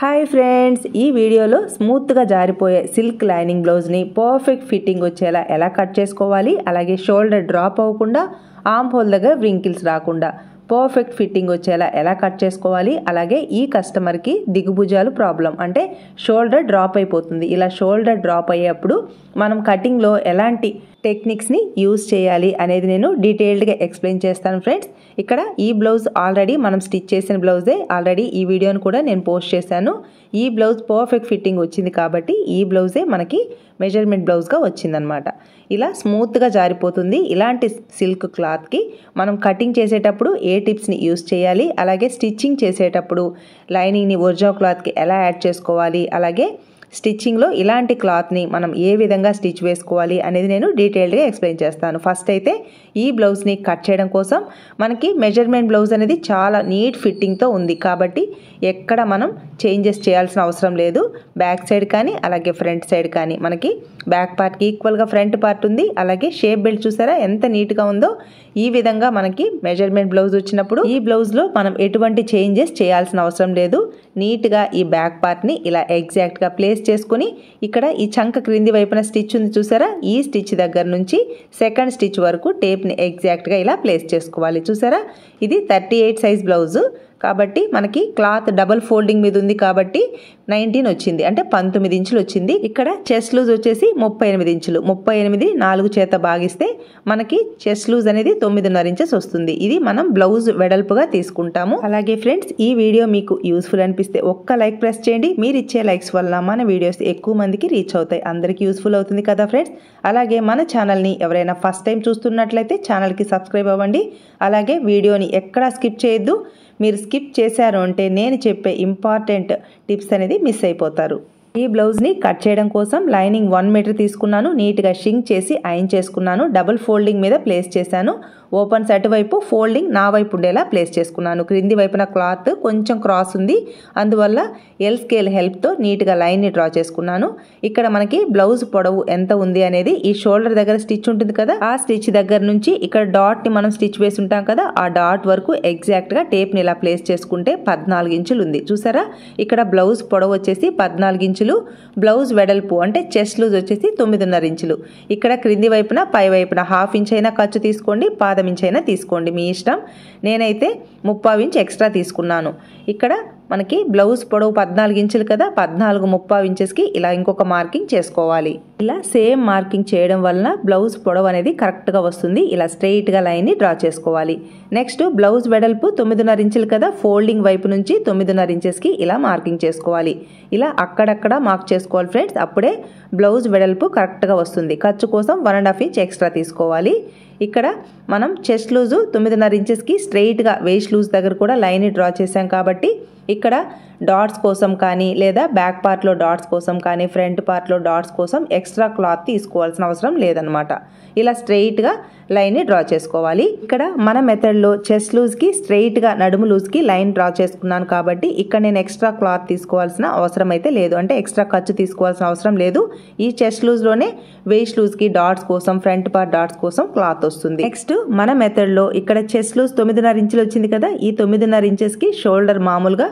Hi friends, ఈ వీడియోలో స్మూత్గా జారిపోయే సిల్క్ లైనింగ్ బ్లౌజ్ని పర్ఫెక్ట్ ఫిట్టింగ్ వచ్చేలా ఎలా కట్ చేసుకోవాలి, అలాగే షోల్డర్ డ్రాప్ అవ్వకుండా ఆర్మ్ హోల్ దగ్గర వ్రింకిల్స్ రాకుండా పర్ఫెక్ట్ ఫిట్టింగ్ వచ్చేలా ఎలా కట్ చేసుకోవాలి. అలాగే ఈ కస్టమర్కి దిగుభుజాలు ప్రాబ్లం, అంటే షోల్డర్ డ్రాప్ అయిపోతుంది. ఇలా షోల్డర్ డ్రాప్ అయ్యేప్పుడు మనం కటింగ్లో ఎలాంటి టెక్నిక్స్ని యూజ్ చేయాలి అనేది నేను డీటెయిల్డ్గా ఎక్స్ప్లెయిన్ చేస్తాను ఫ్రెండ్స్. ఇక్కడ ఈ బ్లౌజ్ ఆల్రెడీ మనం స్టిచ్ చేసిన బ్లౌజే, ఆల్రెడీ ఈ వీడియోని కూడా నేను పోస్ట్ చేశాను. ఈ బ్లౌజ్ పర్ఫెక్ట్ ఫిట్టింగ్ వచ్చింది కాబట్టి ఈ బ్లౌజే మనకి మెజర్మెంట్ బ్లౌజ్గా వచ్చిందనమాట. ఇలా స్మూత్గా జారిపోతుంది. ఇలాంటి సిల్క్ క్లాత్కి మనం కటింగ్ చేసేటప్పుడు ఏ టిప్స్ని యూజ్ చేయాలి, అలాగే స్టిచ్చింగ్ చేసేటప్పుడు లైనింగ్ని ఒరిజినల్ క్లాత్కి ఎలా యాడ్ చేసుకోవాలి, అలాగే స్టిచ్చింగ్లో ఇలాంటి క్లాత్ని మనం ఏ విధంగా స్టిచ్ వేసుకోవాలి అనేది నేను డీటెయిల్డ్గా ఎక్స్ప్లెయిన్ చేస్తాను. ఫస్ట్ అయితే ఈ బ్లౌజ్ని కట్ చేయడం కోసం మనకి మెజర్మెంట్ బ్లౌజ్ అనేది చాలా నీట్ ఫిట్టింగ్తో ఉంది కాబట్టి ఎక్కడ మనం చేంజెస్ చేయాల్సిన అవసరం లేదు. బ్యాక్ సైడ్ కానీ అలాగే ఫ్రంట్ సైడ్ కానీ మనకి బ్యాక్ పార్ట్కి ఈక్వల్గా ఫ్రంట్ పార్ట్ ఉంది. అలాగే షేప్ బెల్ట్ చూసారా ఎంత నీట్గా ఉందో. ఈ విధంగా మనకి మెజర్మెంట్ బ్లౌజ్ వచ్చినప్పుడు ఈ బ్లౌజ్లో మనం ఎటువంటి చేంజెస్ చేయాల్సిన అవసరం లేదు. నీట్గా ఈ బ్యాక్ పార్ట్ని ఇలా ఎగ్జాక్ట్గా ప్లేస్ చేసుకుని ఇక్కడ ఈ చంక క్రింది వైపున స్టిచ్ ఉంది చూసారా, ఈ స్టిచ్ దగ్గర నుంచి సెకండ్ స్టిచ్ వరకు టేప్ని ఎగ్జాక్ట్గా ఇలా ప్లేస్ చేసుకోవాలి. చూసారా, ఇది 38 సైజ్ బ్లౌజు కాబట్టి మనకి క్లాత్ డబుల్ ఫోల్డింగ్ మీద ఉంది కాబట్టి 19 వచ్చింది, అంటే 19 ఇంచులు వచ్చింది. ఇక్కడ చెస్ట్ లూజ్ వచ్చేసి 38 ఇంచులు. 38 4 చేత భాగిస్తే మనకి చెస్ట్ లూజ్ అనేది 9.5 ఇంచెస్ వస్తుంది. ఇది మనం బ్లౌజ్ వెడల్పుగా తీసుకుంటాము. అలాగే ఫ్రెండ్స్, ఈ వీడియో మీకు యూస్ఫుల్ అనిపిస్తే ఒక్క లైక్ ప్రెస్ చేయండి. మీరు ఇచ్చే లైక్స్ వల్ల మన వీడియోస్ ఎక్కువ మందికి రీచ్ అవుతాయి, అందరికీ యూస్ఫుల్ అవుతుంది కదా ఫ్రెండ్స్. అలాగే మన ఛానల్ని ఎవరైనా ఫస్ట్ టైం చూస్తున్నట్లయితే ఛానల్కి సబ్స్క్రైబ్ అవ్వండి. అలాగే వీడియోని ఎక్కడా స్కిప్ చేయొద్దు. మీరు స్కిప్ చేశారు అంటే నేను చెప్పే ఇంపార్టెంట్ టిప్స్ అనేది మిస్ అయిపోతారు. ఈ బ్లౌజ్ని కట్ చేయడం కోసం లైనింగ్ 1 మీటర్ తీసుకున్నాను. నీట్గా షింక్ చేసి ఐరన్ చేసుకున్నాను. డబుల్ ఫోల్డింగ్ మీద ప్లేస్ చేశాను. ఓపెన్స్ అటువైపు, ఫోల్డింగ్ నా వైపు ఉండేలా ప్లేస్ చేసుకున్నాను. క్రింది వైపున క్లాత్ కొంచెం క్రాస్ ఉంది, అందువల్ల ఎల్ స్కేల్ హెల్ప్తో నీట్గా లైన్ని డ్రా చేసుకున్నాను. ఇక్కడ మనకి బ్లౌజ్ పొడవు ఎంత ఉంది అనేది ఈ షోల్డర్ దగ్గర స్టిచ్ ఉంటుంది కదా, ఆ స్టిచ్ దగ్గర నుంచి ఇక్కడ డాట్ని మనం స్టిచ్ వేసి ఉంటాం కదా, ఆ డాట్ వరకు ఎగ్జాక్ట్గా టేప్ని ఇలా ప్లేస్ చేసుకుంటే 14 ఇంచులు ఉంది. చూసారా, ఇక్కడ బ్లౌజ్ పొడవు వచ్చేసి 14 ఇంచులు, బ్లౌజ్ వెడల్పు అంటే చెస్ట్ లూజ్ వచ్చేసి 9.5 ఇంచులు. ఇక్కడ క్రింది వైపున పై వైపున 1/2 ఇంచ్ అయినా ఖర్చు తీసుకోండి, పాదం ఇంచ్ అయినా తీసుకోండి, మీ ఇష్టం. నేనైతే 3/4 ఇంచ్ ఎక్స్ట్రా తీసుకున్నాను. ఇక్కడ మనకి బ్లౌజ్ పొడవు 14 ఇంచులు కదా, 14 3/4 ఇంచెస్కి ఇలా ఇంకొక మార్కింగ్ చేసుకోవాలి. ఇలా సేమ్ మార్కింగ్ చేయడం వలన బ్లౌజ్ పొడవు అనేది కరెక్ట్గా వస్తుంది. ఇలా స్ట్రెయిట్గా లైన్ని డ్రా చేసుకోవాలి. నెక్స్ట్ బ్లౌజ్ వెడల్పు 9.5 ఇంచులు కదా, ఫోల్డింగ్ వైపు నుంచి 9.5 ఇంచెస్కి ఇలా మార్కింగ్ చేసుకోవాలి. ఇలా అక్కడక్కడ మార్క్ చేసుకోవాలి ఫ్రెండ్స్, అప్పుడే బ్లౌజ్ వెడల్పు కరెక్ట్గా వస్తుంది. ఖర్చు కోసం 1.5 ఇంచ్ ఎక్స్ట్రా తీసుకోవాలి. ఇక్కడ మనం చెస్ట్ లూజు 9.5 ఇంచెస్కి స్ట్రెయిట్గా వేస్ట్ లూజ్ దగ్గర కూడా లైన్ని డ్రా చేసాం కాబట్టి ఇక్కడ డాట్స్ కోసం కానీ లేదా బ్యాక్ పార్ట్లో డాట్స్ కోసం కానీ ఫ్రంట్ పార్ట్లో డాట్స్ కోసం ఎక్స్ట్రా క్లాత్ తీసుకోవాల్సిన అవసరం లేదనమాట. ఇలా స్ట్రెయిట్గా లైన్ని డ్రా చేసుకోవాలి. ఇక్కడ మన మెథడ్లో చెస్ట్ లూజ్కి స్ట్రెయిట్గా నడుము లూజ్కి లైన్ డ్రా చేసుకున్నాను కాబట్టి ఇక్కడ నేను ఎక్స్ట్రా క్లాత్ తీసుకోవాల్సిన అవసరం అయితే లేదు, అంటే ఎక్స్ట్రా ఖర్చు తీసుకోవాల్సిన అవసరం లేదు. ఈ చెస్ట్ లూజ్లోనే వేస్ట్ లూజ్కి డాట్స్ కోసం ఫ్రంట్ పార్ట్ డాట్స్ కోసం క్లాత్ వస్తుంది. నెక్స్ట్ మన మెథడ్లో ఇక్కడ చెస్ట్ లూజ్ 9.5 ఇంచులు వచ్చింది కదా, ఈ 9.5 ఇంచెస్కి షోల్డర్ మామూలుగా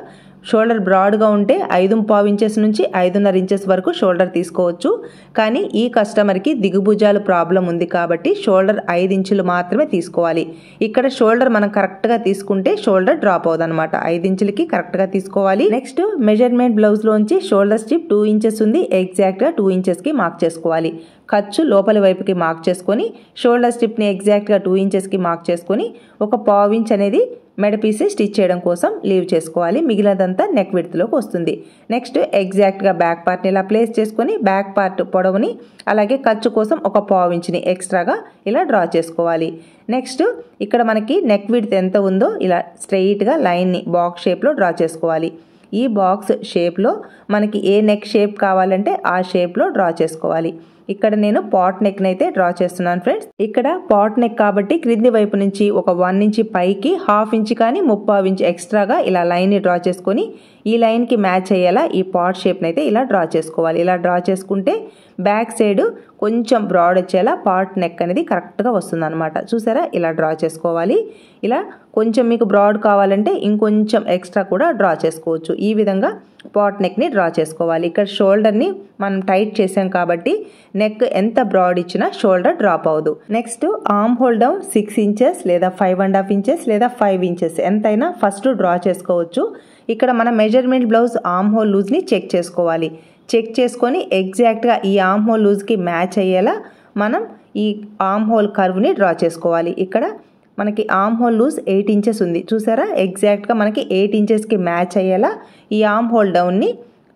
షోల్డర్ బ్రాడ్గా ఉంటే 5.5 ఇంచెస్ నుంచి 5.5 ఇంచెస్ వరకు షోల్డర్ తీసుకోవచ్చు. కానీ ఈ కస్టమర్కి దిగుభుజాలు ప్రాబ్లం ఉంది కాబట్టి షోల్డర్ 5 ఇంచులు మాత్రమే తీసుకోవాలి. ఇక్కడ షోల్డర్ మనం కరెక్ట్గా తీసుకుంటే షోల్డర్ డ్రాప్ అవుతుంది అనమాట. 5 ఇంచులకి కరెక్ట్గా తీసుకోవాలి. నెక్స్ట్ మెజర్మెంట్ బ్లౌజ్లోంచి షోల్డర్ స్ట్రిప్ 2 ఇంచెస్ ఉంది, ఎగ్జాక్ట్గా 2 ఇంచెస్కి మార్క్ చేసుకోవాలి. ఖర్చు లోపలి వైపుకి మార్క్ చేసుకొని షోల్డర్ స్ట్రిప్ని ఎగ్జాక్ట్గా 2 ఇంచెస్కి మార్క్ చేసుకొని ఒక 1/4 ఇంచ్ అనేది మెడ పీస్ స్టిచ్ చేయడం కోసం లీవ్ చేసుకోవాలి. మిగిలినదంతా నెక్ విడ్త్లోకి వస్తుంది. నెక్స్ట్ ఎగ్జాక్ట్గా బ్యాక్ పార్ట్ని ఇలా ప్లేస్ చేసుకొని బ్యాక్ పార్ట్ పొడవుని అలాగే ఖర్చు కోసం ఒక 1/4 ఇంచ్ని ఎక్స్ట్రాగా ఇలా డ్రా చేసుకోవాలి. నెక్స్ట్ ఇక్కడ మనకి నెక్ విడ్త్ ఎంత ఉందో ఇలా స్ట్రెయిట్గా లైన్ని బాక్స్ షేప్లో డ్రా చేసుకోవాలి. ఈ బాక్స్ షేప్లో మనకి ఏ నెక్ షేప్ కావాలంటే ఆ షేప్లో డ్రా చేసుకోవాలి. ఇక్కడ నేను పాట్ నెక్ అయితే డ్రా చేస్తున్నాను ఫ్రెండ్స్. ఇక్కడ పాట్ నెక్ కాబట్టి క్రింది వైపు నుంచి ఒక 1 ఇంచ్ పైకి 1/2 ఇంచ్ కానీ 3/4 ఇంచ్ ఎక్స్ట్రాగా ఇలా లైన్ని డ్రా చేసుకొని ఈ లైన్కి మ్యాచ్ అయ్యేలా ఈ పాట్ షేప్ని అయితే ఇలా డ్రా చేసుకోవాలి. ఇలా డ్రా చేసుకుంటే బ్యాక్ సైడ్ కొంచెం బ్రాడ్ వచ్చేలా పాట్ నెక్ అనేది కరెక్ట్గా వస్తుంది అనమాట. చూసారా, ఇలా డ్రా చేసుకోవాలి. ఇలా కొంచెం మీకు బ్రాడ్ కావాలంటే ఇంకొంచెం ఎక్స్ట్రా కూడా డ్రా చేసుకోవచ్చు. ఈ విధంగా పాట్ నెక్ని డ్రా చేసుకోవాలి. ఇక్కడ షోల్డర్ని మనం టైట్ చేసాం కాబట్టి నెక్ ఎంత బ్రాడ్ ఇచ్చినా షోల్డర్ డ్రాప్ అవ్వదు. Next arm hole down 6 inches లేదా 5.5 ఇంచెస్ లేదా 5 ఇంచెస్ ఎంతైనా ఫస్ట్ డ్రా చేసుకోవచ్చు. ఇక్కడ మన మెజర్మెంట్ బ్లౌజ్ ఆర్మ్ హోల్ లూజ్ని చెక్ చేసుకోవాలి. చెక్ చేసుకొని ఎగ్జాక్ట్గా ఈ ఆర్మ్ హోల్ లూజ్కి మ్యాచ్ అయ్యేలా మనం ఈ ఆర్మ్ హోల్ కర్వ్ని డ్రా చేసుకోవాలి. ఇక్కడ మనకి ఆర్మ్ హోల్ లూజ్ 8 ఇంచెస్ ఉంది. చూసారా, ఎగ్జాక్ట్గా మనకి 8 ఇంచెస్కి మ్యాచ్ అయ్యేలా ఈ ఆర్మ్ హోల్ డౌన్ని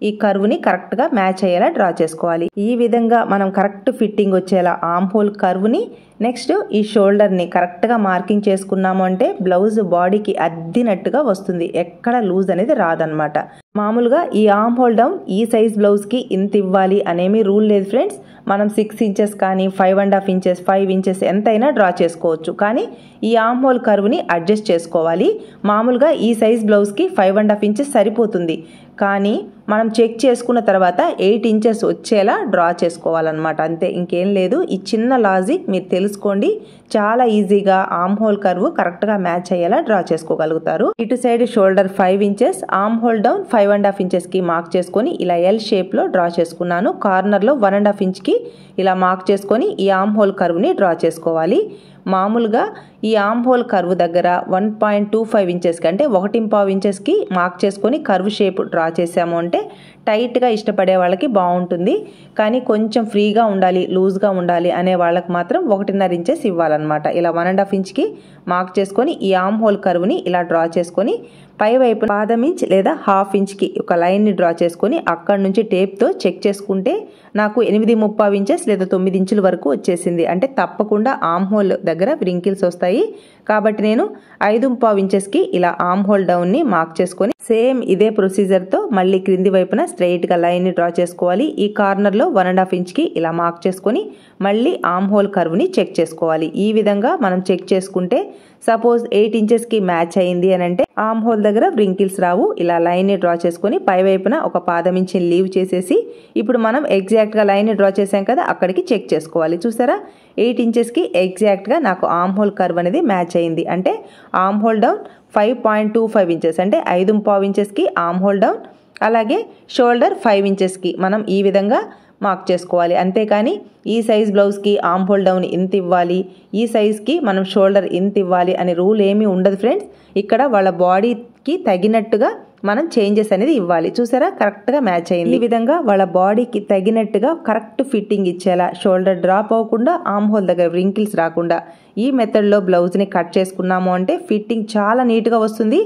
ఈ కర్వ్ని కరెక్ట్గా మ్యాచ్ అయ్యేలా డ్రా చేసుకోవాలి. ఈ విధంగా మనం కరెక్ట్ ఫిట్టింగ్ వచ్చేలా ఆర్మ్ హోల్ కర్వ్ని నెక్స్ట్ ఈ షోల్డర్ని కరెక్ట్గా మార్కింగ్ చేసుకున్నాము అంటే బ్లౌజ్ బాడీకి అద్దినట్టుగా వస్తుంది. ఎక్కడ లూజ్ అనేది రాదనమాట. మామూలుగా ఈ ఆర్మ్ హోల్ డౌన్ ఈ సైజ్ బ్లౌజ్కి ఇంత ఇవ్వాలి అనేమి రూల్ లేదు ఫ్రెండ్స్. మనం 6 ఇంచెస్ కానీ 5.5 ఇంచెస్ 5 ఇంచెస్ ఎంతైనా డ్రా చేసుకోవచ్చు. కానీ ఈ ఆర్మ్ హోల్ కర్వ్ని అడ్జస్ట్ చేసుకోవాలి. మామూలుగా ఈ సైజ్ బ్లౌజ్కి 5.5 ఇంచెస్ సరిపోతుంది. కానీ మనం చెక్ చేసుకున్న తర్వాత 8 ఇంచెస్ వచ్చేలా డ్రా చేసుకోవాలన్నమాట. అంతే, ఇంకేం లేదు. ఈ చిన్న లాజిక్ మీరు తెలుసుకోండి. చాలా ఈజీగా ఆర్మ్ హోల్ కర్వ్ కరెక్ట్గా మ్యాచ్ అయ్యేలా డ్రా చేసుకోగలుగుతారు. ఇటు side shoulder 5 inches, arm hole down 5.5 ఇంచెస్కి మార్క్ చేసుకొని ఇలా ఎల్ షేప్లో డ్రా చేసుకున్నాను. కార్నర్లో 1.5 ఇంచ్కి ఇలా మార్క్ చేసుకొని ఈ ఆర్మ్ హోల్ కర్వ్ని డ్రా చేసుకోవాలి. మామూలుగా ఈ ఆర్మ్ హోల్ కర్వ్ దగ్గర 1.25 ఇంచెస్ కంటే 1.5 ఇంచెస్కి మార్క్ చేసుకొని కర్వ్ షేప్ డ్రా చేసాము అంటే టైట్గా ఇష్టపడే వాళ్ళకి బాగుంటుంది. కానీ కొంచెం ఫ్రీగా ఉండాలి, లూజ్గా ఉండాలి అనే వాళ్ళకి మాత్రం 1.5 ఇంచెస్ ఇవ్వాలన్నమాట. ఇలా 1.5 ఇంచ్కి మార్క్ చేసుకొని ఈ ఆర్మ్ హోల్ కర్వ్ని ఇలా డ్రా చేసుకొని పై వైపు 1/2 ఇంచ్ లేదా 1/2 ఇంచ్కి ఒక లైన్ని డ్రా చేసుకొని అక్కడ నుంచి టేప్తో చెక్ చేసుకుంటే నాకు 8.25 ఇంచెస్ లేదా 9 ఇంచుల వరకు వచ్చేసింది. అంటే తప్పకుండా ఆర్మ్ హోల్ దగ్గర వ్రింకిల్స్ వస్తాయి. కాబట్టి నేను 5.25 ఇంచెస్కి ఇలా ఆర్మ్ హోల్ డౌన్ని మార్క్ చేసుకొని సేమ్ ఇదే ప్రొసీజర్తో మళ్ళీ క్రింది వైపున స్ట్రైట్గా లైన్ని డ్రా చేసుకోవాలి. ఈ కార్నర్లో 1.5 ఇంచ్కి ఇలా మార్క్ చేసుకొని మళ్ళీ ఆర్మ్ హోల్ కర్వ్ని చెక్ చేసుకోవాలి. ఈ విధంగా మనం చెక్ చేసుకుంటే సపోజ్ 8 ఇంచెస్కి మ్యాచ్ అయింది అని అంటే ఆర్మ్ హోల్ దగ్గర వ్రింకిల్స్ రావు. ఇలా లైన్ని డ్రా చేసుకొని పై వైపున ఒక 1/2 ఇంచ్ని లీవ్ చేసేసి ఇప్పుడు మనం ఎగ్జాక్ట్గా లైన్ని డ్రా చేసాం కదా, అక్కడికి చెక్ చేసుకోవాలి. చూసారా, 8 ఇంచెస్కి ఎగ్జాక్ట్గా నాకు ఆర్మ్ హోల్ కర్వ్ అనేది మ్యాచ్ అయింది. అంటే ఆర్మ్ హోల్ డౌన్ 5.25 ఇంచెస్ అంటే 5.25 ఇంచెస్కి ఆర్మ్ హోల్ డౌన్, అలాగే షోల్డర్ 5 ఇంచెస్కి మనం ఈ విధంగా మార్క్ చేసుకోవాలి. అంతేకాని ఈ సైజ్ బ్లౌజ్కి ఆర్మ్ హోల్ డౌన్ ఇంత ఇవ్వాలి, ఈ సైజ్కి మనం షోల్డర్ ఇంత ఇవ్వాలి అనే రూల్ ఏమీ ఉండదు ఫ్రెండ్స్. ఇక్కడ వాళ్ళ బాడీకి తగినట్టుగా మనం చేంజెస్ అనేది ఇవ్వాలి. చూసారా, కరెక్ట్గా మ్యాచ్ అయింది. ఈ విధంగా వాళ్ళ బాడీకి తగినట్టుగా కరెక్ట్ ఫిట్టింగ్ ఇచ్చేలా, షోల్డర్ డ్రాప్ అవ్వకుండా, ఆర్మ్ హోల్ దగ్గర వ్రింకిల్స్ రాకుండా ఈ మెథడ్లో బ్లౌజ్ని కట్ చేసుకున్నాము అంటే ఫిట్టింగ్ చాలా నీట్గా వస్తుంది.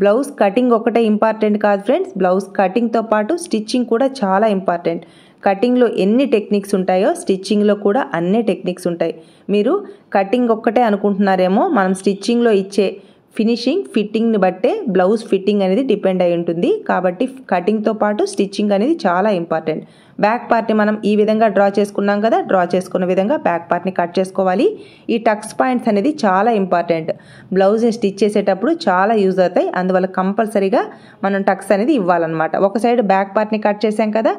బ్లౌజ్ కటింగ్ ఒకటే ఇంపార్టెంట్ కాదు ఫ్రెండ్స్, బ్లౌజ్ కటింగ్తో పాటు స్టిచ్చింగ్ కూడా చాలా ఇంపార్టెంట్. కటింగ్లో ఎన్ని టెక్నిక్స్ ఉంటాయో స్టిచ్చింగ్లో కూడా అన్ని టెక్నిక్స్ ఉంటాయి. మీరు కటింగ్ ఒక్కటే అనుకుంటున్నారేమో, మనం స్టిచ్చింగ్లో ఇచ్చే ఫినిషింగ్ ఫిట్టింగ్ని బట్టే బ్లౌజ్ ఫిట్టింగ్ అనేది డిపెండ్ అయి ఉంటుంది. కాబట్టి కటింగ్తో పాటు స్టిచ్చింగ్ అనేది చాలా ఇంపార్టెంట్. బ్యాక్ పార్ట్ని మనం ఈ విధంగా డ్రా చేసుకున్నాం కదా, డ్రా చేసుకున్న విధంగా బ్యాక్ పార్ట్ని కట్ చేసుకోవాలి. ఈ టక్స్ పాయింట్స్ అనేది చాలా ఇంపార్టెంట్. బ్లౌజ్ని స్టిచ్ చేసేటప్పుడు చాలా యూజ్ అవుతాయి. అందువల్ల కంపల్సరీగా మనం టక్స్ అనేది ఇవ్వాలన్నమాట. ఒక సైడ్ బ్యాక్ పార్ట్ని కట్ చేసాం కదా,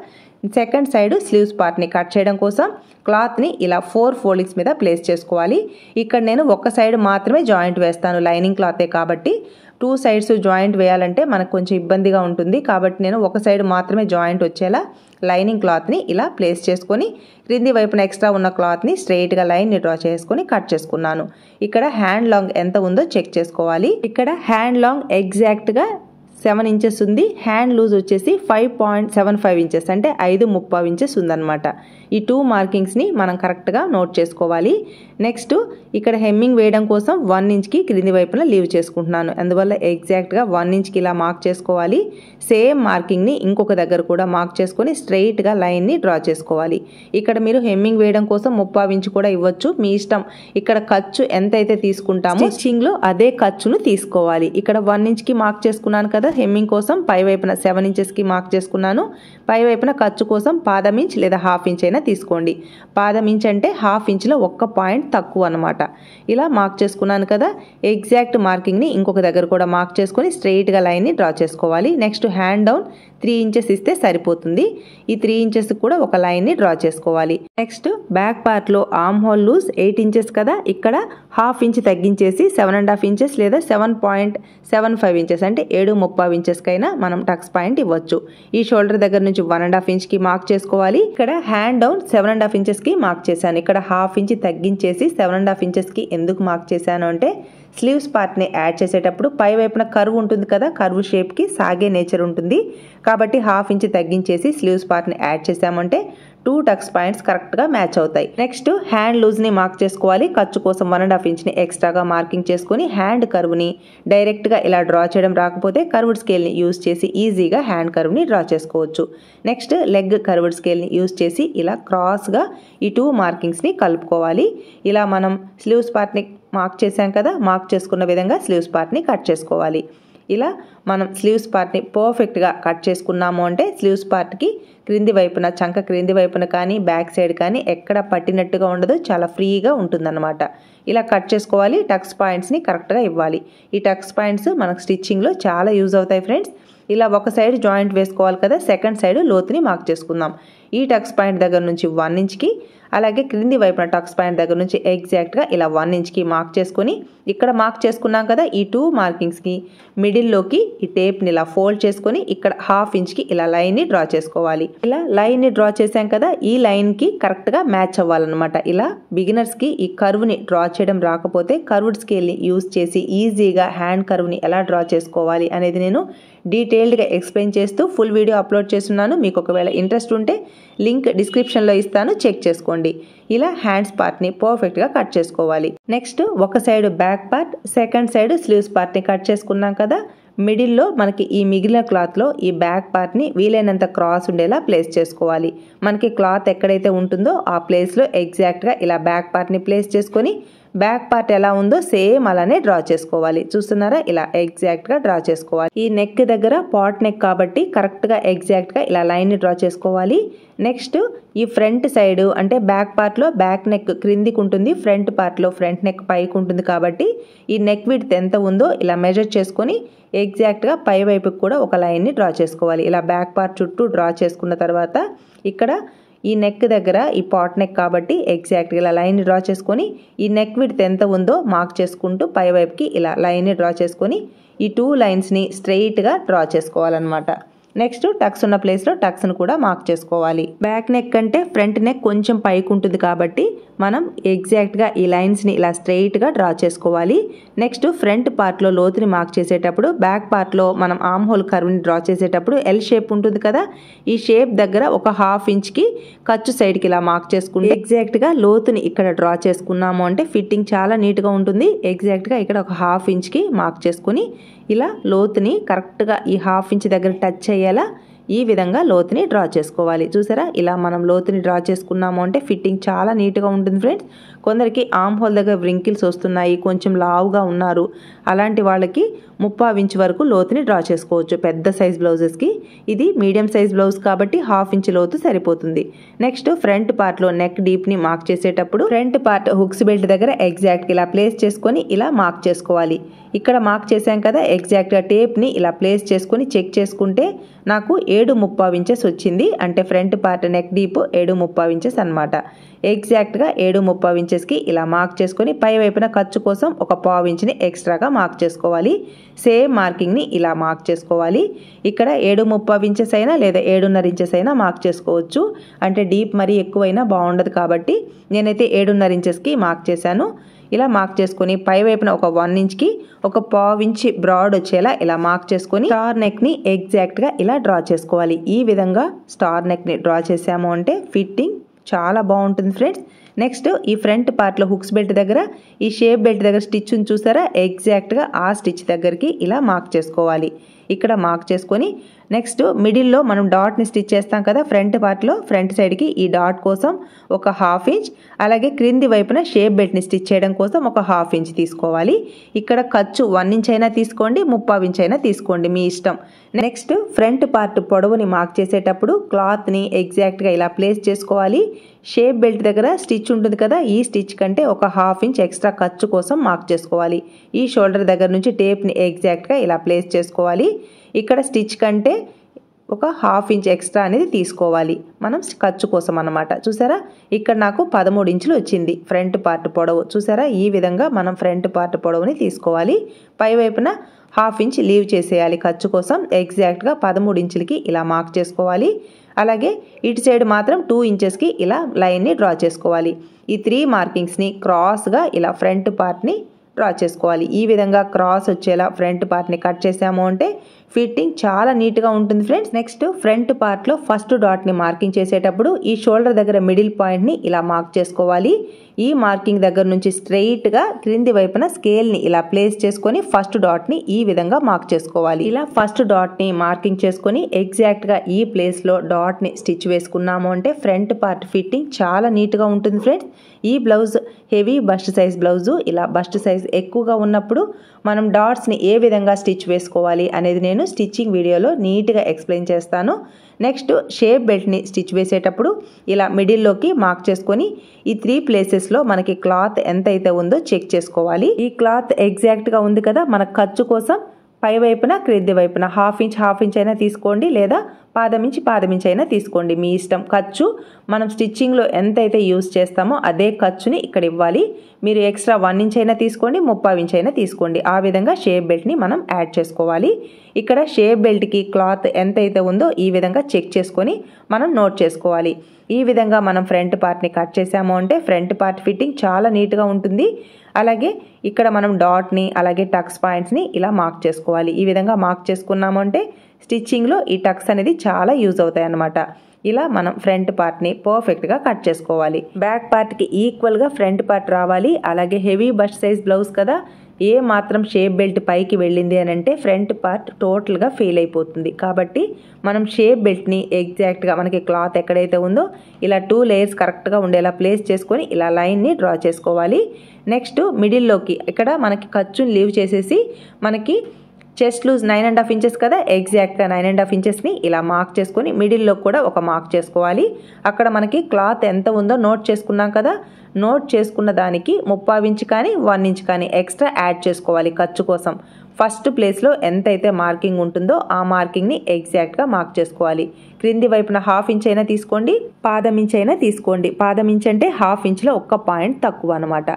సెకండ్ సైడ్ స్లీవ్స్ పార్ట్ని కట్ చేయడం కోసం క్లాత్ని ఇలా 4 ఫోల్డింగ్స్ మీద ప్లేస్ చేసుకోవాలి. ఇక్కడ నేను ఒక సైడ్ మాత్రమే జాయింట్ వేస్తాను, లైనింగ్ క్లాతే కాబట్టి. 2 సైడ్స్ జాయింట్ వేయాలంటే మనకు కొంచెం ఇబ్బందిగా ఉంటుంది. కాబట్టి నేను ఒక సైడ్ మాత్రమే జాయింట్ వచ్చేలా లైనింగ్ క్లాత్ని ఇలా ప్లేస్ చేసుకొని క్రింది వైపున ఎక్స్ట్రా ఉన్న క్లాత్ని స్ట్రైట్గా లైన్ని డ్రా చేసుకొని కట్ చేసుకున్నాను. ఇక్కడ హ్యాండ్ లాంగ్ ఎంత ఉందో చెక్ చేసుకోవాలి. ఇక్కడ హ్యాండ్ లాంగ్ ఎగ్జాక్ట్గా 7 ఇంచెస్ ఉంది. హ్యాండ్ లూజ్ వచ్చేసి 5.75 ఇంచెస్ అంటే 5.30 ఇంచెస్ ఉందన్నమాట. ఈ 2 మార్కింగ్స్ని మనం కరెక్ట్గా నోట్ చేసుకోవాలి. నెక్స్ట్ ఇక్కడ హెమ్మింగ్ వేయడం కోసం 1 ఇంచ్కి క్రింది వైపున లీవ్ చేసుకుంటున్నాను. అందువల్ల ఎగ్జాక్ట్గా 1 ఇంచ్కి ఇలా మార్క్ చేసుకోవాలి. సేమ్ మార్కింగ్ని ఇంకొక దగ్గర కూడా మార్క్ చేసుకొని స్ట్రైట్గా లైన్ని డ్రా చేసుకోవాలి. ఇక్కడ మీరు హెమ్మింగ్ వేయడం కోసం 30 ఇంచ్ కూడా ఇవ్వచ్చు, మీ ఇష్టం. ఇక్కడ ఖర్చు ఎంతైతే తీసుకుంటామో స్టిచ్చింగ్లో అదే ఖర్చును తీసుకోవాలి. ఇక్కడ 1 ఇంచ్కి మార్క్ చేసుకున్నాను కదా హెమ్మింగ్ కోసం, పై వైపున 7 ఇంచెస్కి మార్క్ చేసుకున్నాను. పై వైపున ఖర్చు కోసం 1/2 ఇంచ్ లేదా 1/2 ఇంచ్ అయినా తీసుకోండి. 1/2 ఇంచ్ అంటే 1/2 ఇంచ్లో 1 పాయింట్ తక్కువ అనమాట. ఇలా మార్క్ చేసుకున్నాను కదా, ఎగ్జాక్ట్ మార్కింగ్ని ఇంకొక దగ్గర కూడా మార్క్ చేసుకొని స్ట్రైట్గా లైన్ని డ్రా చేసుకోవాలి. నెక్స్ట్ హ్యాండ్ డౌన్ 3 ఇంచెస్ ఇస్తే సరిపోతుంది. ఈ 3 ఇంచెస్ కూడా ఒక లైన్ని డ్రా చేసుకోవాలి. నెక్స్ట్ బ్యాక్ పార్ట్లో ఆర్మ్ హోల్ లూజ్ 8 ఇంచెస్ కదా, ఇక్కడ హాఫ్ ఇంచ్ తగ్గించేసి 7.5 ఇంచెస్ లేదా 7.75 ఇంచెస్ అంటే 7.35 ఇంచెస్కైనా మనం టక్స్ పాయింట్ ఇవ్వచ్చు. ఈ షోల్డర్ దగ్గర నుంచి 1.5 ఇంచ్కి మార్క్ చేసుకోవాలి. ఇక్కడ హ్యాండ్ డౌన్ 7.5 ఇంచెస్కి మార్క్ చేశాను. ఇక్కడ హాఫ్ ఇంచ్ తగ్గించేసి 7.5 ఇంచెస్కి ఎందుకు మార్క్ చేశాను అంటే స్లీవ్స్ పార్ట్ని యాడ్ చేసేటప్పుడు పై వైపున కర్వ్ ఉంటుంది కదా, కర్వ్ షేప్కి సాగే నేచర్ ఉంటుంది కాబట్టి హాఫ్ ఇంచ్ తగ్గించేసి స్లీవ్స్ పార్ట్ని యాడ్ చేసామంటే 2 టక్స్ పాయింట్స్ కరెక్ట్గా మ్యాచ్ అవుతాయి. నెక్స్ట్ హ్యాండ్ లూజ్ని మార్క్ చేసుకోవాలి. ఖర్చు కోసం 1.5 ఇంచ్ని ఎక్స్ట్రాగా మార్కింగ్ చేసుకుని హ్యాండ్ కర్వ్ని డైరెక్ట్గా ఇలా డ్రా చేయడం రాకపోతే కర్వ్డ్ స్కేల్ని యూజ్ చేసి ఈజీగా హ్యాండ్ కర్వ్ని డ్రా చేసుకోవచ్చు. నెక్స్ట్ లెగ్ కర్వ్డ్ స్కేల్ని యూజ్ చేసి ఇలా క్రాస్గా ఈ 2 మార్కింగ్స్ని కలుపుకోవాలి. ఇలా మనం స్లీవ్స్ పార్ట్ని మార్క్ చేసాం కదా, మార్క్ చేసుకున్న విధంగా స్లీవ్స్ పార్ట్ని కట్ చేసుకోవాలి. ఇలా మనం స్లీవ్స్ పార్ట్ని పర్ఫెక్ట్గా కట్ చేసుకున్నాము అంటే స్లీవ్స్ పార్ట్కి క్రింది వైపున చంక క్రింది వైపున కానీ బ్యాక్ సైడ్ కానీ ఎక్కడ పట్టినట్టుగా ఉండదు, చాలా ఫ్రీగా ఉంటుందన్నమాట. ఇలా కట్ చేసుకోవాలి. టక్స్ పాయింట్స్ని కరెక్ట్గా ఇవ్వాలి. ఈ టక్స్ పాయింట్స్ మనకు స్టిచ్చింగ్లో చాలా యూజ్ అవుతాయి ఫ్రెండ్స్. ఇలా ఒక సైడ్ జాయింట్ వేసుకోవాలి కదా, సెకండ్ సైడ్ లోతుని మార్క్ చేసుకుందాం. ఈ టక్స్ పాయింట్ దగ్గర నుంచి 1 ఇంచ్కి అలాగే క్రింది వైపున టక్స్ పాయింట్ దగ్గర నుంచి ఎగ్జాక్ట్గా ఇలా 1 ఇంచ్కి మార్క్ చేసుకొని ఇక్కడ మార్క్ చేసుకున్నాం కదా, ఈ 2 మార్కింగ్స్కి మిడిల్లోకి ఈ టేప్ని ఇలా ఫోల్డ్ చేసుకొని ఇక్కడ హాఫ్ ఇంచ్కి ఇలా లైన్ని డ్రా చేసుకోవాలి. ఇలా లైన్ని డ్రా చేసాం కదా, ఈ లైన్కి కరెక్ట్గా మ్యాచ్ అవ్వాలన్నమాట. ఇలా బిగినర్స్కి ఈ కర్వ్ని డ్రా చేయడం రాకపోతే కర్వ్డ్ స్కేల్ని యూజ్ చేసి ఈజీగా హ్యాండ్ కర్వ్ని ఎలా డ్రా చేసుకోవాలి అనేది నేను డీటెయిల్డ్గా ఎక్స్ప్లెయిన్ చేస్తూ ఫుల్ వీడియో అప్లోడ్ చేస్తున్నాను. మీకు ఒకవేళ ఇంట్రెస్ట్ ఉంటే లింక్ డిస్క్రిప్షన్లో ఇస్తాను, చెక్ చేసుకోండి. ఇలా హ్యాండ్స్ పార్ట్ని పర్ఫెక్ట్గా కట్ చేసుకోవాలి. నెక్స్ట్ ఒక side back part, second side sleeves పార్ట్ని కట్ చేసుకున్నాం కదా, మిడిల్లో మనకి ఈ మిగిలిన క్లాత్లో ఈ బ్యాక్ పార్ట్ని వీలైనంత క్రాస్ ఉండేలా ప్లేస్ చేసుకోవాలి. మనకి క్లాత్ ఎక్కడైతే ఉంటుందో ఆ ప్లేస్లో ఎగ్జాక్ట్గా ఇలా బ్యాక్ పార్ట్ని ప్లేస్ చేసుకొని బ్యాక్ పార్ట్ ఎలా ఉందో సేమ్ అలానే డ్రా చేసుకోవాలి. చూస్తున్నారా, ఇలా ఎగ్జాక్ట్గా డ్రా చేసుకోవాలి. ఈ నెక్ దగ్గర పాట్ నెక్ కాబట్టి కరెక్ట్గా ఎగ్జాక్ట్గా ఇలా లైన్ని డ్రా చేసుకోవాలి. నెక్స్ట్ ఈ ఫ్రంట్ సైడ్ అంటే బ్యాక్ పార్ట్లో బ్యాక్ నెక్ క్రిందికి ఉంటుంది, ఫ్రంట్ పార్ట్లో ఫ్రంట్ నెక్ పైకి ఉంటుంది కాబట్టి ఈ నెక్ విడ్త్ ఎంత ఉందో ఇలా మెజర్ చేసుకొని ఎగ్జాక్ట్గా పై వైపుకి కూడా ఒక లైన్ని డ్రా చేసుకోవాలి. ఇలా బ్యాక్ పార్ట్ చుట్టూ డ్రా చేసుకున్న తర్వాత ఇక్కడ ఈ నెక్ దగ్గర ఈ పాట్ నెక్ కాబట్టి ఎగ్జాక్ట్గా ఇలా లైన్ డ్రా చేసుకొని ఈ నెక్ విడ్త్ ఎంత ఉందో మార్క్ చేసుకుంటూ పై వైపుకి ఇలా లైన్ని డ్రా చేసుకొని ఈ 2 లైన్స్ని స్ట్రెయిట్గా డ్రా చేసుకోవాలన్నమాట. నెక్స్ట్ టక్స్ ఉన్న ప్లేస్లో టక్స్ను కూడా మార్క్ చేసుకోవాలి. బ్యాక్ నెక్ అంటే ఫ్రంట్ నెక్ కొంచెం పైకి ఉంటుంది కాబట్టి మనం ఎగ్జాక్ట్గా ఈ లైన్స్ని ఇలా స్ట్రెయిట్గా డ్రా చేసుకోవాలి. నెక్స్ట్ ఫ్రంట్ పార్ట్లో లోతుని మార్క్ చేసేటప్పుడు బ్యాక్ పార్ట్లో మనం ఆర్మ్ హోల్ కర్వ్ని డ్రా చేసేటప్పుడు ఎల్ షేప్ ఉంటుంది కదా, ఈ షేప్ దగ్గర ఒక హాఫ్ ఇంచ్కి ఖర్చు సైడ్కి ఇలా మార్క్ చేసుకుంటే ఎగ్జాక్ట్గా లోతుని ఇక్కడ డ్రా చేసుకున్నాము అంటే ఫిట్టింగ్ చాలా నీట్గా ఉంటుంది. ఎగ్జాక్ట్గా ఇక్కడ ఒక హాఫ్ ఇంచ్కి మార్క్ చేసుకుని ఇలా లోతుని కరెక్ట్గా ఈ హాఫ్ ఇంచ్ దగ్గర టచ్ అయ్యేలా ఈ విధంగా లోతుని డ్రా చేసుకోవాలి. చూసారా, ఇలా మనం లోతుని డ్రా చేసుకున్నాము అంటే ఫిట్టింగ్ చాలా నీట్గా ఉంటుంది ఫ్రెండ్స్. కొందరికి ఆర్మ్ హోల్ దగ్గర వ్రింకిల్స్ వస్తున్నాయి, కొంచెం లావుగా ఉన్నారు, అలాంటి వాళ్ళకి 30 ఇంచ్ వరకు లోతుని డ్రా చేసుకోవచ్చు పెద్ద సైజ్ బ్లౌజెస్కి. ఇది మీడియం సైజ్ బ్లౌజ్ కాబట్టి హాఫ్ ఇంచ్ లోతు సరిపోతుంది. నెక్స్ట్ ఫ్రంట్ పార్ట్లో నెక్ డీప్ని మార్క్ చేసేటప్పుడు ఫ్రంట్ పార్ట్ హుక్స్ బెల్ట్ దగ్గర ఎగ్జాక్ట్గా ఇలా ప్లేస్ చేసుకొని ఇలా మార్క్ చేసుకోవాలి. ఇక్కడ మార్క్ చేసాం కదా, ఎగ్జాక్ట్గా టేప్ని ఇలా ప్లేస్ చేసుకొని చెక్ చేసుకుంటే నాకు 7.35 ఇంచెస్ వచ్చింది. అంటే front part neck deep 7.35 inches అనమాట. ఎగ్జాక్ట్గా 7.35 ఇంచెస్కి ఇలా మార్క్ చేసుకొని పై వైపున ఖర్చు కోసం ఒక 1/4 ఇంచ్ని ఎక్స్ట్రాగా మార్క్ చేసుకోవాలి. సేమ్ మార్కింగ్ని ఇలా మార్క్ చేసుకోవాలి. ఇక్కడ 7.35 ఇంచెస్ అయినా లేదా 7.5 ఇంచెస్ అయినా మార్క్ చేసుకోవచ్చు. అంటే డీప్ మరీ ఎక్కువైనా బాగుండదు కాబట్టి నేనైతే 7.5 ఇంచెస్కి మార్క్ చేశాను. ఇలా మార్క్ చేసుకొని పై వైపున ఒక 1 ఇంచ్కి ఒక 1/4 ఇంచ్ బ్రాడ్ వచ్చేలా ఇలా మార్క్ చేసుకొని స్టార్ నెక్ని ఎగ్జాక్ట్గా ఇలా డ్రా చేసుకోవాలి. ఈ విధంగా స్టార్ నెక్ని డ్రా చేసాము అంటే ఫిట్టింగ్ చాలా బాగుంటుంది ఫ్రెండ్స్. నెక్స్ట్ ఈ ఫ్రంట్ పార్ట్లో హుక్స్ బెల్ట్ దగ్గర ఈ షేప్ బెల్ట్ దగ్గర స్టిచ్ చూసారా, ఎగ్జాక్ట్గా ఆ స్టిచ్ దగ్గరికి ఇలా మార్క్ చేసుకోవాలి. ఇక్కడ మార్క్ చేసుకొని నెక్స్ట్ మిడిల్లో మనం డాట్ని స్టిచ్ చేస్తాం కదా, ఫ్రంట్ పార్ట్లో ఫ్రంట్ సైడ్కి ఈ డాట్ కోసం ఒక 1/2 ఇంచ్, అలాగే క్రింది వైపున షేప్ బెల్ట్ని స్టిచ్ చేయడం కోసం ఒక 1/2 ఇంచ్ తీసుకోవాలి. ఇక్కడ ఖర్చు 1 ఇంచ్ అయినా తీసుకోండి, 3/4 ఇంచ్ అయినా తీసుకోండి, మీ ఇష్టం. నెక్స్ట్ ఫ్రంట్ పార్ట్ పొడవుని మార్క్ చేసేటప్పుడు క్లాత్ని ఎగ్జాక్ట్గా ఇలా ప్లేస్ చేసుకోవాలి. షేప్ బెల్ట్ దగ్గర స్టిచ్ ఉంటుంది కదా, ఈ స్టిచ్ కంటే ఒక 1/2 ఇంచ్ ఎక్స్ట్రా ఖర్చు కోసం మార్క్ చేసుకోవాలి. ఈ షోల్డర్ దగ్గర నుంచి టేప్ని ఎగ్జాక్ట్గా ఇలా ప్లేస్ చేసుకోవాలి. ఇక్కడ స్టిచ్ కంటే ఒక హాఫ్ ఇంచ్ ఎక్స్ట్రా అనేది తీసుకోవాలి మనం ఖర్చు కోసం అన్నమాట. చూసారా ఇక్కడ నాకు 13 ఇంచులు వచ్చింది ఫ్రంట్ పార్ట్ పొడవు. చూసారా ఈ విధంగా మనం ఫ్రంట్ పార్ట్ పొడవుని తీసుకోవాలి. పై వైపున హాఫ్ ఇంచ్ లీవ్ చేసేయాలి ఖర్చు కోసం. ఎగ్జాక్ట్గా 13 ఇంచులకి ఇలా మార్క్ చేసుకోవాలి. అలాగే ఇటు సైడ్ మాత్రం 2 ఇంచెస్కి ఇలా లైన్ని డ్రా చేసుకోవాలి. ఈ 3 మార్కింగ్స్ని క్రాస్గా ఇలా ఫ్రంట్ పార్ట్ని డ్రా చేసుకోవాలి. ఈ విధంగా క్రాస్ వచ్చేలా ఫ్రంట్ పార్ట్ని కట్ చేసాము అంటే ఫిట్టింగ్ చాలా నీట్గా ఉంటుంది ఫ్రెండ్స్. నెక్స్ట్ ఫ్రంట్ పార్ట్లో ఫస్ట్ డాట్ని మార్కింగ్ చేసేటప్పుడు ఈ షోల్డర్ దగ్గర మిడిల్ పాయింట్ని ఇలా మార్క్ చేసుకోవాలి. ఈ మార్కింగ్ దగ్గర నుంచి స్ట్రెయిట్గా క్రింది వైపున స్కేల్ని ఇలా ప్లేస్ చేసుకొని ఫస్ట్ డాట్ని ఈ విధంగా మార్క్ చేసుకోవాలి. ఇలా ఫస్ట్ డాట్ని మార్కింగ్ చేసుకొని ఎగ్జాక్ట్గా ఈ ప్లేస్లో డాట్ని స్టిచ్ వేసుకున్నాము అంటే ఫ్రంట్ పార్ట్ ఫిట్టింగ్ చాలా నీట్గా ఉంటుంది ఫ్రెండ్స్. ఈ blouse heavy bust size blouse. ఇలా బస్ట్ సైజ్ ఎక్కువగా ఉన్నప్పుడు మనం డాట్స్ని ఏ విధంగా స్టిచ్ వేసుకోవాలి అనేది నేను స్టిచ్చింగ్ వీడియోలో నీట్గా ఎక్స్ప్లెయిన్ చేస్తాను. నెక్స్ట్ షేప్ బెల్ట్ని స్టిచ్ వేసేటప్పుడు ఇలా మిడిల్లోకి మార్క్ చేసుకొని ఈ 3 ప్లేసెస్లో మనకి క్లాత్ ఎంత అయితే ఉందో చెక్ చేసుకోవాలి. ఈ క్లాత్ ఎగ్జాక్ట్గా ఉంది కదా, మన ఖర్చు కోసం పై వైపున క్రింది వైపున హాఫ్ ఇంచ్ అయినా తీసుకోండి, లేదా పాదం ఇంచ్ అయినా తీసుకోండి, మీ ఇష్టం. ఖర్చు మనం స్టిచ్చింగ్లో ఎంత అయితే యూస్ చేస్తామో అదే ఖర్చుని ఇక్కడ ఇవ్వాలి. మీరు ఎక్స్ట్రా 1 ఇంచ్ అయినా తీసుకోండి, 30 ఇంచ్ అయినా తీసుకోండి. ఆ విధంగా షేప్ బెల్ట్ని మనం యాడ్ చేసుకోవాలి. ఇక్కడ షేప్ బెల్ట్కి క్లాత్ ఎంత అయితే ఉందో ఈ విధంగా చెక్ చేసుకొని మనం నోట్ చేసుకోవాలి. ఈ విధంగా మనం ఫ్రంట్ పార్ట్ని కట్ చేసాము అంటే ఫ్రంట్ పార్ట్ ఫిట్టింగ్ చాలా నీట్గా ఉంటుంది. అలాగే ఇక్కడ మనం డాట్ని అలాగే టక్స్ పాయింట్స్ని ఇలా మార్క్ చేసుకోవాలి. ఈ విధంగా మార్క్ చేసుకున్నాము అంటే స్టిచ్చింగ్లో ఈ టక్స్ అనేది చాలా యూజ్ అవుతాయి అన్నమాట. ఇలా మనం ఫ్రంట్ పార్ట్ని పర్ఫెక్ట్గా కట్ చేసుకోవాలి. బ్యాక్ పార్ట్కి ఈక్వల్గా ఫ్రంట్ పార్ట్ రావాలి. అలాగే హెవీ బస్ట్ సైజ్ బ్లౌజ్ కదా, ఏ మాత్రం షేప్ బెల్ట్ పైకి వెళ్ళింది అని అంటే ఫ్రంట్ పార్ట్ టోటల్గా ఫెయిల్ అయిపోతుంది. కాబట్టి మనం షేప్ బెల్ట్ని ఎగ్జాక్ట్గా మనకి క్లాత్ ఎక్కడైతే ఉందో ఇలా 2 లేయర్స్ కరెక్ట్గా ఉండేలా ప్లేస్ చేసుకొని ఇలా లైన్ని డ్రా చేసుకోవాలి. నెక్స్ట్ మిడిల్లోకి ఇక్కడ మనకి ఖర్చుని లీవ్ చేసేసి మనకి చెస్ట్ లూజ్ 9.5 ఇంచెస్ కదా, ఎగ్జాక్ట్గా 9.5 ఇంచెస్ని ఇలా మార్క్ చేసుకొని మిడిల్లో కూడా ఒక మార్క్ చేసుకోవాలి. అక్కడ మనకి క్లాత్ ఎంత ఉందో నోట్ చేసుకున్నాం కదా, నోట్ చేసుకున్న దానికి 30 ఇంచ్ కానీ 1 ఇంచ్ కానీ ఎక్స్ట్రా యాడ్ చేసుకోవాలి ఖర్చు కోసం. ఫస్ట్ ప్లేస్లో ఎంతైతే మార్కింగ్ ఉంటుందో ఆ మార్కింగ్ని ఎగ్జాక్ట్గా మార్క్ చేసుకోవాలి. క్రింది వైపున హాఫ్ ఇంచ్ అయినా తీసుకోండి, పాదం ఇంచ్ అయినా తీసుకోండి. పాదం ఇంచ్ అంటే హాఫ్ ఇంచ్లో 1 పాయింట్ తక్కువ అనమాట.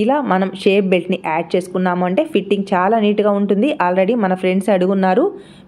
ఇలా మనం షేప్ బెల్ట్ని యాడ్ చేసుకున్నాము అంటే ఫిట్టింగ్ చాలా నీట్గా ఉంటుంది. ఆల్రెడీ మన ఫ్రెండ్స్ అడుగున్నారు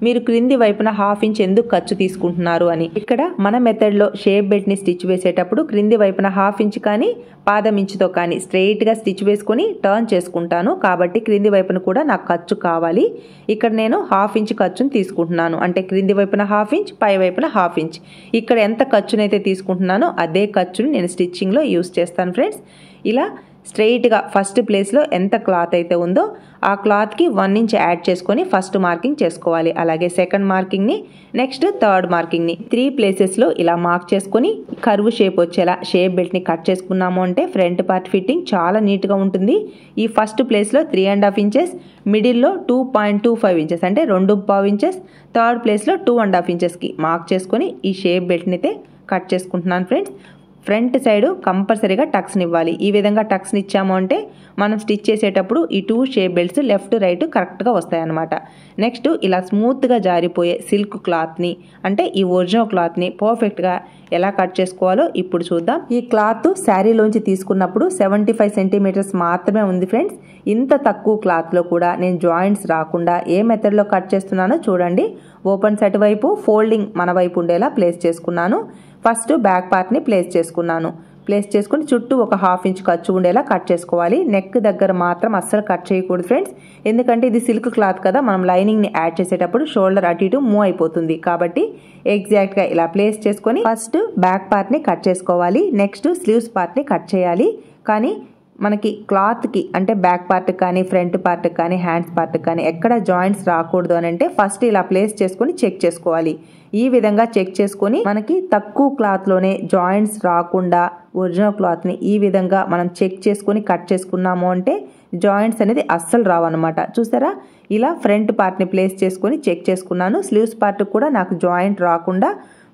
మీరు క్రింది వైపున హాఫ్ ఇంచ్ ఎందుకు ఖర్చు తీసుకుంటున్నారు అని. ఇక్కడ మన మెథడ్లో షేప్ బెల్ట్ని స్టిచ్ వేసేటప్పుడు క్రింది వైపున హాఫ్ ఇంచ్ కానీ పాదం ఇంచుతో కానీ స్ట్రెయిట్గా స్టిచ్ వేసుకొని టర్న్ చేసుకుంటాను. కాబట్టి క్రింది వైపున కూడా నాకు ఖర్చు కావాలి. ఇక్కడ నేను హాఫ్ ఇంచ్ ఖర్చును తీసుకుంటున్నాను. అంటే క్రింది వైపున హాఫ్ ఇంచ్, పై వైపున హాఫ్ ఇంచ్. ఇక్కడ ఎంత ఖర్చునైతే తీసుకుంటున్నానో అదే ఖర్చుని నేను స్టిచ్చింగ్లో యూస్ చేస్తాను ఫ్రెండ్స్. ఇలా స్ట్రెయిట్గా ఫస్ట్ ప్లేస్లో ఎంత క్లాత్ అయితే ఉందో ఆ క్లాత్కి 1 ఇంచ్ యాడ్ చేసుకొని ఫస్ట్ మార్కింగ్ చేసుకోవాలి. అలాగే సెకండ్ మార్కింగ్ని, నెక్స్ట్ థర్డ్ మార్కింగ్ని 3 ప్లేసెస్లో ఇలా మార్క్ చేసుకొని కర్వ్ షేప్ వచ్చేలా షేప్ బెల్ట్ని కట్ చేసుకున్నాము అంటే ఫ్రంట్ పార్ట్ ఫిట్టింగ్ చాలా నీట్గా ఉంటుంది. ఈ ఫస్ట్ ప్లేస్లో 3.5 ఇంచెస్, మిడిల్లో 2.25 ఇంచెస్ అంటే 2.5 ఇంచెస్, థర్డ్ ప్లేస్లో 2.5 ఇంచెస్కి మార్క్ చేసుకొని ఈ షేప్ బెల్ట్ని అయితే కట్ చేసుకుంటున్నాను ఫ్రెండ్స్. ఫ్రంట్ సైడ్ కంపల్సరీగా టక్స్ని ఇవ్వాలి. ఈ విధంగా టక్స్ని ఇచ్చాము అంటే మనం స్టిచ్ చేసేటప్పుడు ఈ 2 షేప్ బెల్ట్స్ లెఫ్ట్ రైట్ కరెక్ట్గా వస్తాయన్నమాట. నెక్స్ట్ ఇలా స్మూత్గా జారిపోయే సిల్క్ క్లాత్ని అంటే ఈ ఒరిజినల్ క్లాత్ని పర్ఫెక్ట్గా ఎలా కట్ చేసుకోవాలో ఇప్పుడు చూద్దాం. ఈ క్లాత్ శారీలోంచి తీసుకున్నప్పుడు 75 సెంటీమీటర్స్ మాత్రమే ఉంది ఫ్రెండ్స్. ఇంత తక్కువ క్లాత్లో కూడా నేను జాయింట్స్ రాకుండా ఏ మెథడ్లో కట్ చేస్తున్నానో చూడండి. ఓపెన్ సెట్ వైపు ఫోల్డింగ్ మన వైపు ఉండేలా ప్లేస్ చేసుకున్నాను. ఫస్ట్ బ్యాక్ పార్ట్ని ప్లేస్ చేసుకున్నాను. ప్లేస్ చేసుకుని చుట్టూ ఒక హాఫ్ ఇంచ్ ఖర్చు ఉండేలా కట్ చేసుకోవాలి. నెక్ దగ్గర మాత్రం అస్సలు కట్ చేయకూడదు ఫ్రెండ్స్. ఎందుకంటే ఇది సిల్క్ క్లాత్ కదా, మనం లైనింగ్ని యాడ్ చేసేటప్పుడు షోల్డర్ అటు ఇటు మూవ్ అయిపోతుంది. కాబట్టి ఎగ్జాక్ట్గా ఇలా ప్లేస్ చేసుకొని ఫస్ట్ బ్యాక్ పార్ట్ని కట్ చేసుకోవాలి. నెక్స్ట్ స్లీవ్స్ పార్ట్ని కట్ చేయాలి. కానీ మనకి క్లాత్కి అంటే బ్యాక్ పార్ట్ కానీ ఫ్రంట్ పార్ట్ కానీ హ్యాండ్స్ పార్ట్ కానీ ఎక్కడ జాయింట్స్ రాకూడదు అని అంటే ఫస్ట్ ఇలా ప్లేస్ చేసుకొని చెక్ చేసుకోవాలి. ఈ విధంగా చెక్ చేసుకొని మనకి తక్కువ క్లాత్లోనే జాయింట్స్ రాకుండా ఒరిజినల్ క్లాత్ని ఈ విధంగా మనం చెక్ చేసుకొని కట్ చేసుకున్నాము అంటే జాయింట్స్ అనేది అస్సలు రావన్నమాట. చూసారా, ఇలా ఫ్రంట్ పార్ట్ని ప్లేస్ చేసుకొని చెక్ చేసుకున్నాను. స్లీవ్స్ పార్ట్ కూడా నాకు జాయింట్ రాకుండా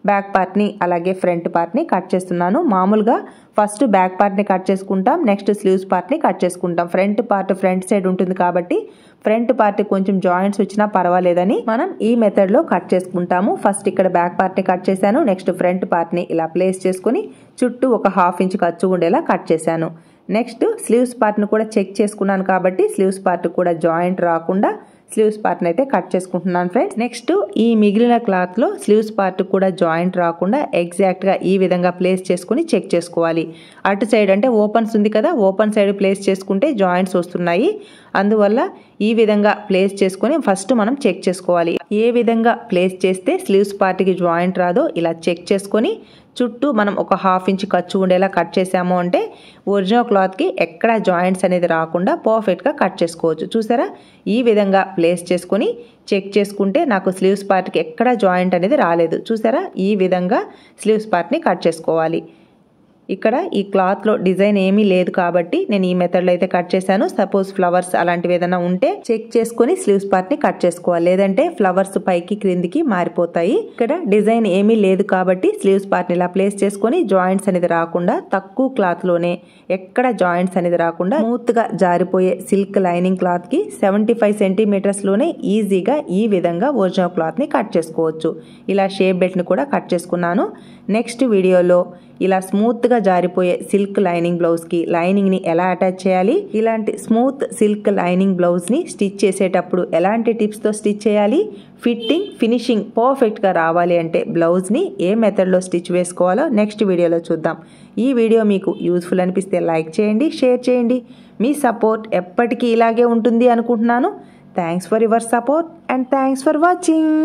బ్యాక్ పార్ట్ని అలాగే ఫ్రంట్ పార్ట్ని కట్ చేస్తున్నాను. మామూలుగా ఫస్ట్ బ్యాక్ పార్ట్ని కట్ చేసుకుంటాం, నెక్స్ట్ స్లీవ్స్ పార్ట్ని కట్ చేసుకుంటాం. ఫ్రంట్ పార్ట్ ఫ్రంట్ సైడ్ ఉంటుంది కాబట్టి ఫ్రంట్ పార్ట్ కొంచెం జాయింట్స్ వచ్చినా పర్వాలేదని మనం ఈ మెథడ్లో కట్ చేసుకుంటాము. ఫస్ట్ ఇక్కడ బ్యాక్ పార్ట్ని కట్ చేశాను, నెక్స్ట్ ఫ్రంట్ పార్ట్ని ఇలా ప్లేస్ చేసుకుని చుట్టూ ఒక 1/2 ఇంచ్ ఖర్చు ఉండేలా కట్ చేశాను. నెక్స్ట్ స్లీవ్స్ పార్ట్ని కూడా చెక్ చేసుకున్నాను కాబట్టి స్లీవ్స్ పార్ట్ కూడా జాయింట్ రాకుండా స్లీవ్స్ పార్ట్ని అయితే కట్ చేసుకుంటున్నాను ఫ్రెండ్స్. నెక్స్ట్ ఈ మిగిలిన క్లాత్లో స్లీవ్స్ పార్ట్ కూడా జాయింట్ రాకుండా ఎగ్జాక్ట్గా ఈ విధంగా ప్లేస్ చేసుకుని చెక్ చేసుకోవాలి. అటు సైడ్ అంటే ఓపెన్స్ ఉంది కదా, ఓపెన్ సైడ్ ప్లేస్ చేసుకుంటే జాయింట్స్ వస్తున్నాయి. అందువల్ల ఈ విధంగా ప్లేస్ చేసుకుని ఫస్ట్ మనం చెక్ చేసుకోవాలి. ఏ విధంగా ప్లేస్ చేస్తే స్లీవ్స్ పార్ట్కి జాయింట్ రాదో ఇలా చెక్ చేసుకొని చుట్టూ మనం ఒక 1/2 ఇంచ్ ఖర్చు ఉండేలా కట్ చేసాము అంటే ఒరిజినల్ క్లాత్కి ఎక్కడ జాయింట్స్ అనేది రాకుండా పర్ఫెక్ట్గా కట్ చేసుకోవచ్చు. చూసారా, ఈ విధంగా ప్లేస్ చేసుకొని చెక్ చేసుకుంటే నాకు స్లీవ్స్ పార్ట్కి ఎక్కడ జాయింట్ అనేది రాలేదు. చూసారా, ఈ విధంగా స్లీవ్స్ పార్ట్ని కట్ చేసుకోవాలి. ఇక్కడ ఈ క్లాత్లో డిజైన్ ఏమీ లేదు కాబట్టి నేను ఈ మెథడ్లో అయితే కట్ చేశాను. సపోజ్ ఫ్లవర్స్ అలాంటివి ఏదైనా ఉంటే చెక్ చేసుకుని స్లీవ్స్ పార్ట్ని కట్ చేసుకోవాలి, లేదంటే ఫ్లవర్స్ పైకి క్రిందికి మారిపోతాయి. ఇక్కడ డిజైన్ ఏమీ లేదు కాబట్టి స్లీవ్స్ పార్ట్ని ఇలా ప్లేస్ చేసుకొని జాయింట్స్ అనేది రాకుండా తక్కువ క్లాత్లోనే ఎక్కడ జాయింట్స్ అనేది రాకుండా స్మూత్గా జారిపోయే సిల్క్ లైనింగ్ క్లాత్కి 75 సెంటీమీటర్స్లోనే ఈజీగా ఈ విధంగా ఒరిజినల్ క్లాత్ని కట్ చేసుకోవచ్చు. ఇలా షేప్ బెల్ట్ని కూడా కట్ చేసుకున్నాను. నెక్స్ట్ వీడియోలో ఇలా స్మూత్గా జారిపోయే సిల్క్ లైనింగ్ బ్లౌజ్కి లైనింగ్ని ఎలా అటాచ్ చేయాలి, ఇలాంటి స్మూత్ సిల్క్ లైనింగ్ బ్లౌజ్ని స్టిచ్ చేసేటప్పుడు ఎలాంటి టిప్స్తో స్టిచ్ చేయాలి, ఫిట్టింగ్ ఫినిషింగ్ పర్ఫెక్ట్గా రావాలి అంటే బ్లౌజ్ని ఏ మెథడ్లో స్టిచ్ వేసుకోవాలో నెక్స్ట్ వీడియోలో చూద్దాం. ఈ వీడియో మీకు యూస్ఫుల్ అనిపిస్తే లైక్ చేయండి, షేర్ చేయండి. మీ సపోర్ట్ ఎప్పటికీ ఇలాగే ఉంటుంది అనుకుంటున్నాను. Thanks for your support and thanks for watching.